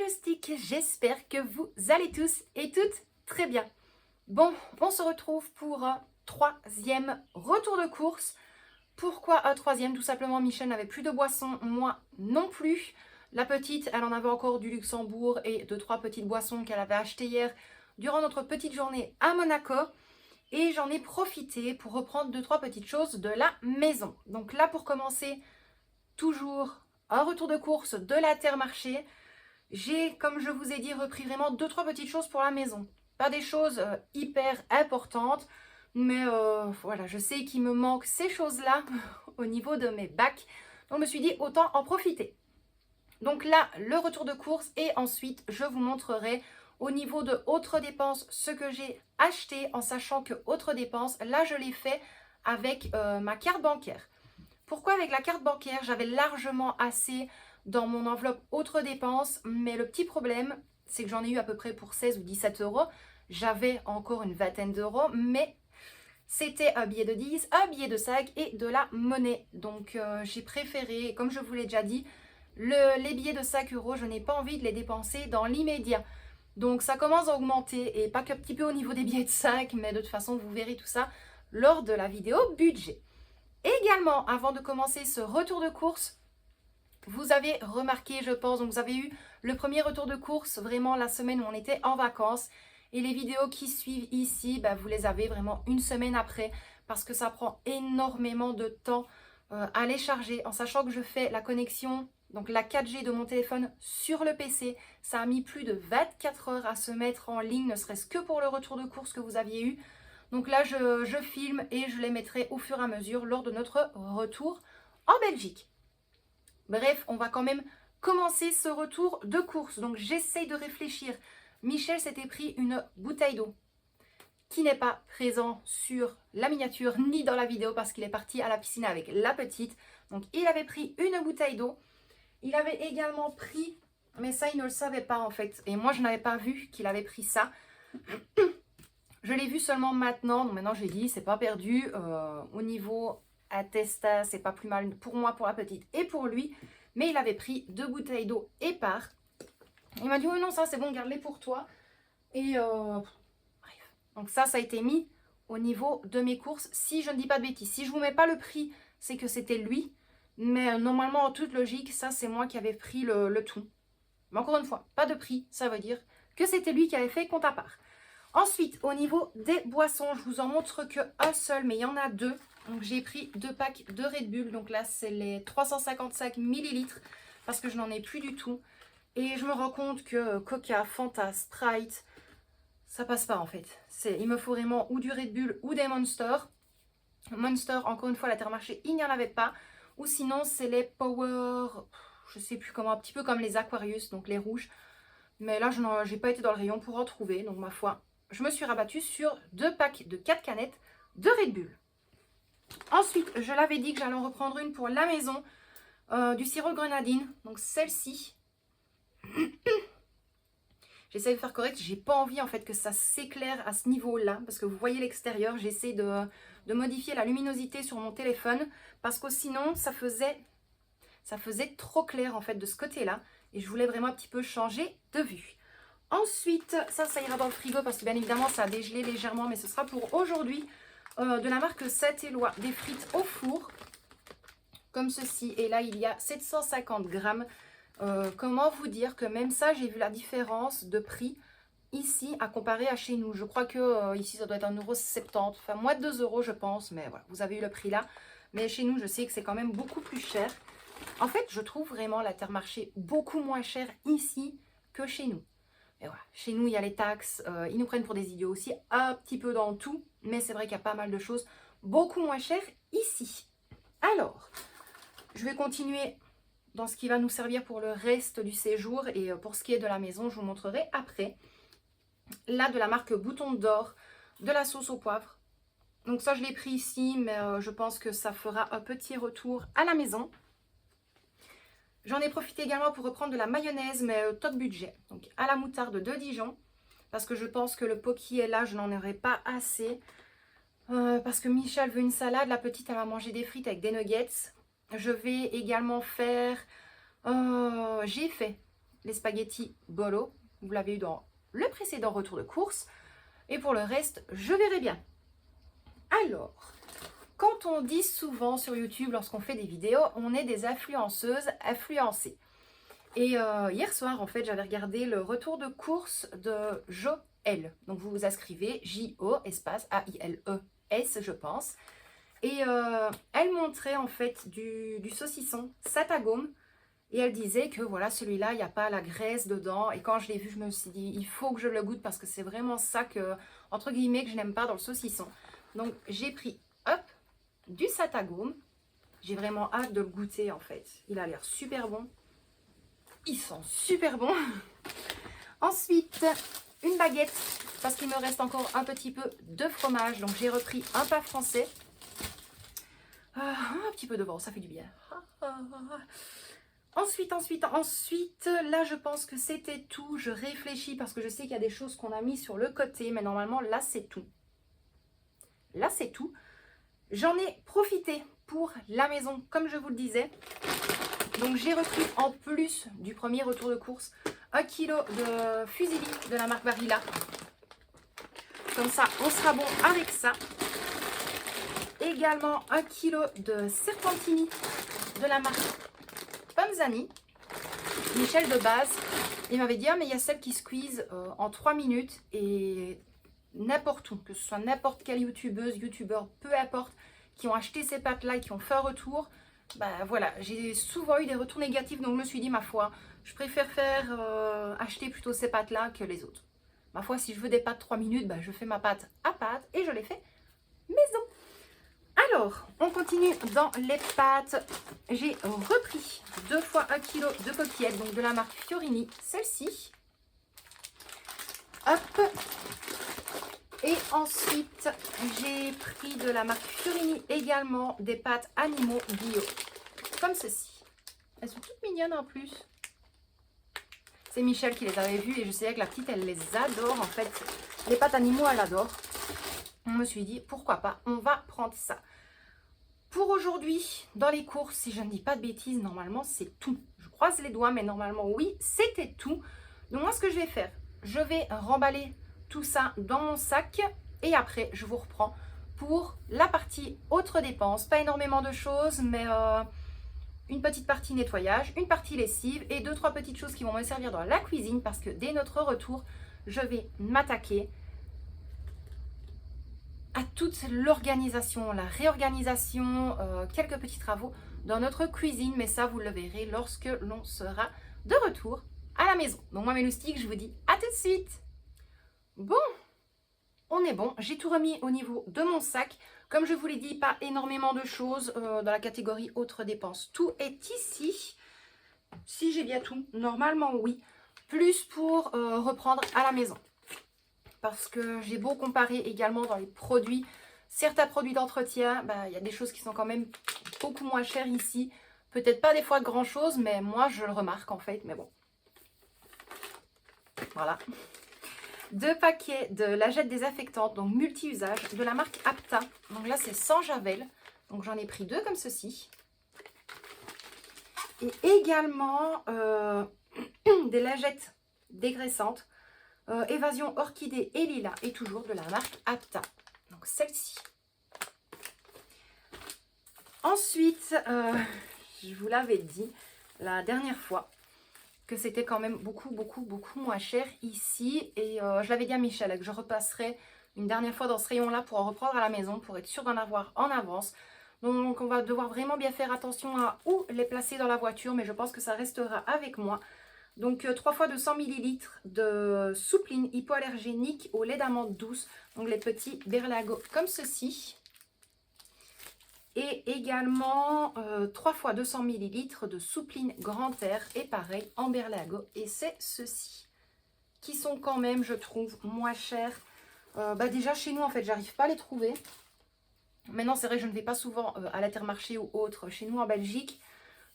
pronostics, j'espère que vous allez tous et toutes très bien. Bon, on se retrouve pour un troisième retour de course. Pourquoi un troisième? Tout simplement, Michel n'avait plus de boissons, moi non plus. La petite, elle en avait encore du Luxembourg et 2-3 petites boissons qu'elle avait achetées hier durant notre petite journée à Monaco. Et j'en ai profité pour reprendre 2-3 petites choses de la maison. Donc là, pour commencer, toujours un retour de course de l'Intermarché. J'ai, comme je vous ai dit, repris vraiment 2-3 petites choses pour la maison. Pas des choses hyper importantes, mais voilà, je sais qu'il me manque ces choses-là au niveau de mes bacs. Donc je me suis dit, autant en profiter. Donc là, le retour de course et ensuite, je vous montrerai au niveau de autres dépenses ce que j'ai acheté en sachant que autres dépenses, là, je l'ai fait avec ma carte bancaire. Pourquoi avec la carte bancaire? J'avais largement assez dans mon enveloppe autres dépenses, mais le petit problème, c'est que j'en ai eu à peu près pour 16 ou 17 euros. J'avais encore une vingtaine d'euros, mais c'était un billet de 10, un billet de 5 et de la monnaie. Donc j'ai préféré, comme je vous l'ai déjà dit, les billets de 5 euros, je n'ai pas envie de les dépenser dans l'immédiat. Donc ça commence à augmenter, et pas qu'un petit peu au niveau des billets de 5, mais de toute façon, vous verrez tout ça lors de la vidéo budget. Également, avant de commencer ce retour de course, vous avez remarqué, je pense, donc vous avez eu le premier retour de course, vraiment la semaine où on était en vacances. Et les vidéos qui suivent ici, vous les avez vraiment une semaine après, parce que ça prend énormément de temps à les charger, en sachant que je fais la connexion, donc la 4G de mon téléphone sur le PC. Ça a mis plus de 24 heures à se mettre en ligne, ne serait-ce que pour le retour de course que vous aviez eu. Donc là, je filme et je les mettrai au fur et à mesure lors de notre retour en Belgique. Bref, on va quand même commencer ce retour de course. Donc j'essaye de réfléchir. Michel s'était pris une bouteille d'eau qui n'est pas présent sur la miniature ni dans la vidéo parce qu'il est parti à la piscine avec la petite. Donc il avait pris une bouteille d'eau. Il avait également pris, mais ça il ne le savait pas en fait. Et moi je n'avais pas vu qu'il avait pris ça. Je l'ai vu seulement maintenant, donc maintenant j'ai dit c'est pas perdu. Au niveau attestat, c'est pas plus mal pour moi, pour la petite et pour lui. Mais il avait pris 2 bouteilles d'eau épars. Il m'a dit oui non ça c'est bon, garde-les pour toi. Et bref. Donc ça a été mis au niveau de mes courses. Si je ne dis pas de bêtises, si je vous mets pas le prix, c'est que c'était lui. Mais normalement en toute logique, ça c'est moi qui avais pris le tout. Mais encore une fois, pas de prix, ça veut dire que c'était lui qui avait fait compte à part. Ensuite, au niveau des boissons, je vous en montre qu'un seul, mais il y en a 2. Donc, j'ai pris 2 packs de Red Bull. Donc là, c'est les 355 millilitres parce que je n'en ai plus du tout. Et je me rends compte que Coca, Fanta, Sprite, ça passe pas en fait. Il me faut vraiment ou du Red Bull ou des Monster. Monster, encore une fois, l'Intermarché, il n'y en avait pas. Ou sinon, c'est les Power, je sais plus comment, un petit peu comme les Aquarius, donc les rouges. Mais là, je n'ai pas été dans le rayon pour en trouver. Donc, ma foi, je me suis rabattue sur 2 packs de 4 canettes de Red Bull. Ensuite, je l'avais dit que j'allais en reprendre une pour la maison, du sirop de grenadine. Donc celle-ci, j'essaie de faire correct. J'ai pas envie en fait que ça s'éclaire à ce niveau-là, parce que vous voyez l'extérieur. J'essaie de modifier la luminosité sur mon téléphone, parce que sinon ça faisait trop clair en fait de ce côté-là. Et je voulais vraiment un petit peu changer de vue. Ensuite, ça ira dans le frigo parce que bien évidemment ça a dégelé légèrement, mais ce sera pour aujourd'hui. De la marque Saint-Éloi, des frites au four, comme ceci. Et là, il y a 750 grammes. Comment vous dire que même ça, j'ai vu la différence de prix ici à comparer à chez nous. Je crois que ici, ça doit être 1,70 €. Enfin, moins de 2 € je pense, mais voilà, vous avez eu le prix là. Mais chez nous, je sais que c'est quand même beaucoup plus cher. En fait, je trouve vraiment l'Intermarché beaucoup moins cher ici que chez nous. Et voilà, chez nous, il y a les taxes, ils nous prennent pour des idiots aussi, un petit peu dans tout, mais c'est vrai qu'il y a pas mal de choses beaucoup moins chères ici. Alors, je vais continuer dans ce qui va nous servir pour le reste du séjour, et pour ce qui est de la maison, je vous montrerai après. Là, de la marque Bouton d'Or, de la sauce au poivre. Donc ça, je l'ai pris ici, mais je pense que ça fera un petit retour à la maison. J'en ai profité également pour reprendre de la mayonnaise, mais top budget. Donc à la moutarde de Dijon, parce que je pense que le pot qui est là, je n'en aurai pas assez. Parce que Michel veut une salade, la petite elle va manger des frites avec des nuggets. Je vais également faire, j'ai fait les spaghettis bolo. Vous l'avez eu dans le précédent retour de course. Et pour le reste, je verrai bien. Alors, quand on dit souvent sur YouTube, lorsqu'on fait des vidéos, on est des influenceuses influencées. Et hier soir, en fait, j'avais regardé le retour de course de Joël. Donc, vous vous inscrivez, J-O, espace A-I-L-E-S, je pense. Et elle montrait, en fait, du saucisson Satagome. Et elle disait que, voilà, celui-là, il n'y a pas la graisse dedans. Et quand je l'ai vu, je me suis dit, il faut que je le goûte parce que c'est vraiment ça que, entre guillemets, que je n'aime pas dans le saucisson. Donc, j'ai pris, hop, du Satagome. J'ai vraiment hâte de le goûter, en fait. Il a l'air super bon. Il sent super bon. Ensuite, une baguette, parce qu'il me reste encore un petit peu de fromage. Donc, j'ai repris un pain français. Un petit peu de vent, ça fait du bien. Ensuite, là, je pense que c'était tout. Je réfléchis parce que je sais qu'il y a des choses qu'on a mis sur le côté. Mais normalement, là, c'est tout. Là, c'est tout. J'en ai profité pour la maison, comme je vous le disais. Donc, j'ai repris en plus du premier retour de course 1 kg de fusilli de la marque Barilla. Comme ça, on sera bon avec ça. Également 1 kg de serpentini de la marque Panzani. Michel de base, il m'avait dit, ah, mais il y a celle qui squeeze en 3 minutes et n'importe où, que ce soit n'importe quelle youtubeuse, youtubeur, peu importe, qui ont acheté ces pâtes-là et qui ont fait un retour. Ben voilà, j'ai souvent eu des retours négatifs, donc je me suis dit, ma foi, je préfère acheter plutôt ces pâtes-là que les autres. Ma foi, si je veux des pâtes 3 minutes, ben je fais ma pâte à pâte et je les fais maison. Alors, on continue dans les pâtes. J'ai repris 2 fois 1 kg de coquillettes, donc de la marque Fiorini, celle-ci. Hop. Et ensuite, j'ai pris de la marque Fiorini également des pâtes animaux bio, comme ceci. Elles sont toutes mignonnes en plus. C'est Michel qui les avait vues et je sais que la petite, elle les adore en fait. Les pâtes animaux, elle adore. On me suis dit, pourquoi pas, on va prendre ça. Pour aujourd'hui, dans les courses, si je ne dis pas de bêtises, normalement, c'est tout. Je croise les doigts, mais normalement, oui, c'était tout. Donc moi, ce que je vais faire, je vais remballer tout ça dans mon sac et après je vous reprends pour la partie autres dépenses. Pas énormément de choses, mais une petite partie nettoyage, une partie lessive et 2-3 petites choses qui vont me servir dans la cuisine parce que dès notre retour, je vais m'attaquer à toute l'organisation, la réorganisation, quelques petits travaux dans notre cuisine, mais ça vous le verrez lorsque l'on sera de retour à la maison. Donc moi mes loustiques, je vous dis à tout de suite. Bon, on est bon, j'ai tout remis au niveau de mon sac. Comme je vous l'ai dit, pas énormément de choses dans la catégorie autres dépenses. Tout est ici. Si j'ai bien tout, normalement oui. Plus pour reprendre à la maison. Parce que j'ai beau comparer également dans les produits, certains produits d'entretien, il y a des choses qui sont quand même beaucoup moins chères ici. Peut-être pas des fois grand chose, mais moi je le remarque en fait, mais bon. Voilà. 2 paquets de lingette désinfectante, donc multi-usage, de la marque Apta. Donc là, c'est sans javel. Donc j'en ai pris 2 comme ceci. Et également des lingettes dégraissantes. Évasion orchidée et lilas. Et toujours de la marque Apta. Donc celle-ci. Ensuite, je vous l'avais dit la dernière fois, que c'était quand même beaucoup moins cher ici. Et je l'avais dit à Michel que je repasserai une dernière fois dans ce rayon-là pour en reprendre à la maison, pour être sûr d'en avoir en avance. Donc on va devoir vraiment bien faire attention à où les placer dans la voiture, mais je pense que ça restera avec moi. Donc 3 fois de 100 ml de soupline hypoallergénique au lait d'amande douce. Donc les petits berlingots comme ceci. Et également 3 fois 200 ml de soupline grand air et pareil en berlingot. Et c'est ceux-ci qui sont quand même, je trouve, moins chers. Déjà chez nous, en fait, j'arrive pas à les trouver. Maintenant, c'est vrai que je ne vais pas souvent à l'Intermarché ou autre chez nous en Belgique.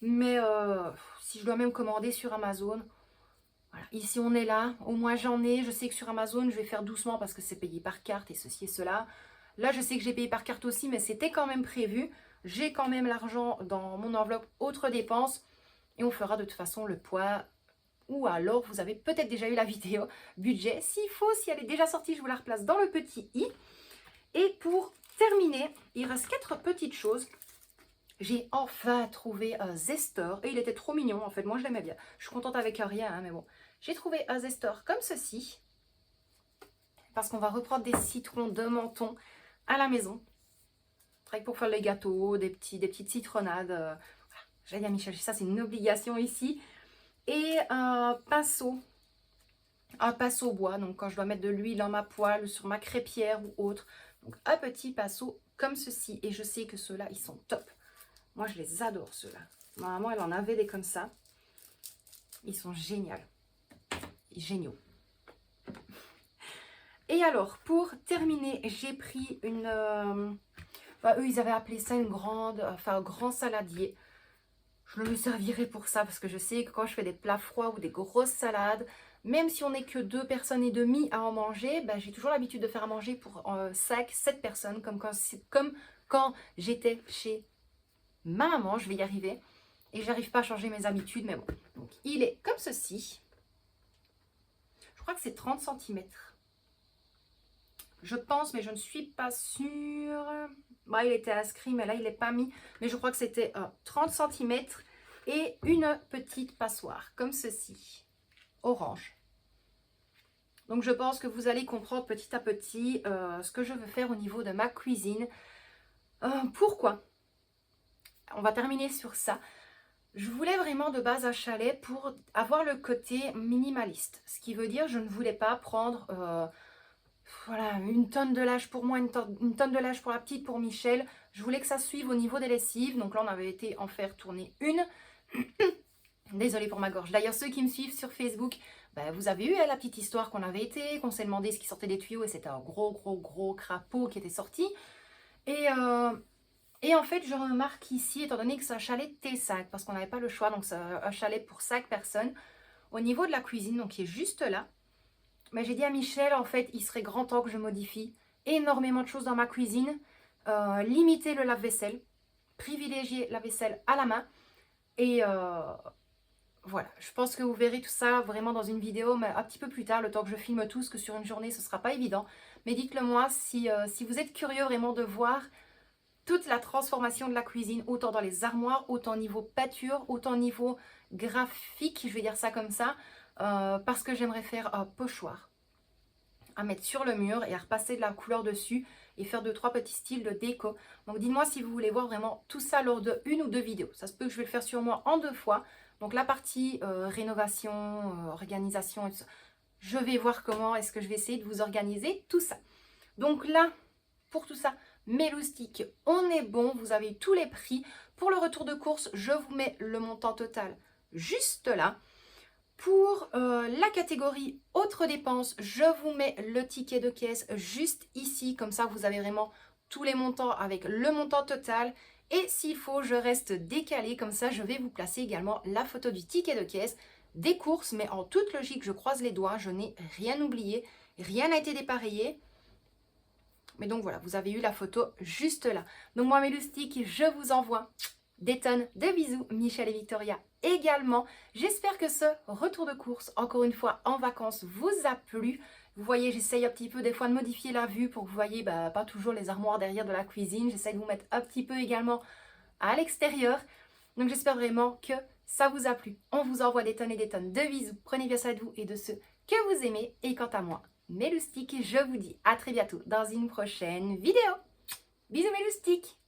Mais si je dois même commander sur Amazon, voilà. Ici on est là, au moins j'en ai. Je sais que sur Amazon, je vais faire doucement parce que c'est payé par carte et ceci et cela. Là, je sais que j'ai payé par carte aussi, mais c'était quand même prévu. J'ai quand même l'argent dans mon enveloppe autres dépenses. Et on fera de toute façon le poids ou alors vous avez peut-être déjà eu la vidéo budget. S'il faut, si elle est déjà sortie, je vous la replace dans le petit i. Et pour terminer, il reste 4 petites choses. J'ai enfin trouvé un zesteur et il était trop mignon en fait, moi je l'aimais bien. Je suis contente avec rien, hein, mais bon. J'ai trouvé un zesteur comme ceci, parce qu'on va reprendre des citrons de Menton à la maison. Pour faire les gâteaux, des petites citronnades. Voilà. J'ai dit à Michel, ça c'est une obligation ici. Et un pinceau bois, donc quand je dois mettre de l'huile dans ma poêle, sur ma crêpière ou autre. Donc un petit pinceau comme ceci, et je sais que ceux-là ils sont top. Moi, je les adore, ceux-là. Ma maman, elle en avait des comme ça. Ils sont géniaux. Géniaux. Et alors, pour terminer, j'ai pris une... eux, ils avaient appelé ça un grand saladier. Je le servirai pour ça, parce que je sais que quand je fais des plats froids ou des grosses salades, même si on n'est que 2 personnes et demie à en manger, ben, j'ai toujours l'habitude de faire à manger pour 5-7 personnes, comme quand j'étais chez ma maman, je vais y arriver. Et j'arrive pas à changer mes habitudes, mais bon. Donc, il est comme ceci. Je crois que c'est 30 cm. Je pense, mais je ne suis pas sûre. Bah, il était inscrit, mais là, il n'est pas mis. Mais je crois que c'était 30 cm et une petite passoire, comme ceci. Orange. Donc, je pense que vous allez comprendre petit à petit ce que je veux faire au niveau de ma cuisine. Pourquoi ? On va terminer sur ça. Je voulais vraiment de base un chalet pour avoir le côté minimaliste. Ce qui veut dire je ne voulais pas prendre voilà, une tonne de lâche pour moi, une tonne de lâche pour la petite, pour Michel. Je voulais que ça suive au niveau des lessives. Donc là, on avait été en faire tourner une. Désolée pour ma gorge. D'ailleurs, ceux qui me suivent sur Facebook, ben, vous avez eu la petite histoire qu'on avait été, qu'on s'est demandé ce qui sortait des tuyaux. Et c'était un gros crapaud qui était sorti. Et en fait, je remarque ici, étant donné que c'est un chalet T5, parce qu'on n'avait pas le choix, donc c'est un chalet pour 5 personnes, au niveau de la cuisine, donc qui est juste là, mais j'ai dit à Michel, en fait, il serait grand temps que je modifie énormément de choses dans ma cuisine, limiter le lave-vaisselle, privilégier la vaisselle à la main, et voilà, je pense que vous verrez tout ça vraiment dans une vidéo, mais un petit peu plus tard, le temps que je filme tout, parce que sur une journée, ce ne sera pas évident, mais dites-le moi si vous êtes curieux vraiment de voir toute la transformation de la cuisine, autant dans les armoires, autant niveau peinture, autant niveau graphique, je vais dire ça comme ça, parce que j'aimerais faire un pochoir à mettre sur le mur et à repasser de la couleur dessus et faire 2-3 petits styles de déco. Donc dites-moi si vous voulez voir vraiment tout ça lors de 1 ou 2 vidéos. Ça se peut que je vais le faire sur moi en 2 fois. Donc la partie rénovation, organisation, et tout ça, je vais voir comment est-ce que je vais essayer de vous organiser tout ça. Donc là, pour tout ça, mes loustiques, on est bon, vous avez tous les prix. Pour le retour de course, je vous mets le montant total juste là. Pour la catégorie autres dépenses, je vous mets le ticket de caisse juste ici. Comme ça, vous avez vraiment tous les montants avec le montant total. Et s'il faut, je reste décalée. Comme ça, je vais vous placer également la photo du ticket de caisse des courses. Mais en toute logique, je croise les doigts, je n'ai rien oublié. Rien n'a été dépareillé. Mais donc voilà, vous avez eu la photo juste là. Donc moi, mes loustiques, je vous envoie des tonnes de bisous. Michel et Victoria également. J'espère que ce retour de course, encore une fois en vacances, vous a plu. Vous voyez, j'essaye un petit peu des fois de modifier la vue pour que vous voyez pas toujours les armoires derrière de la cuisine. J'essaye de vous mettre un petit peu également à l'extérieur. Donc j'espère vraiment que ça vous a plu. On vous envoie des tonnes et des tonnes de bisous. Prenez bien soin de vous et de ceux que vous aimez. Et quant à moi, mes loustiques, je vous dis à très bientôt dans une prochaine vidéo. Bisous mes loustiques!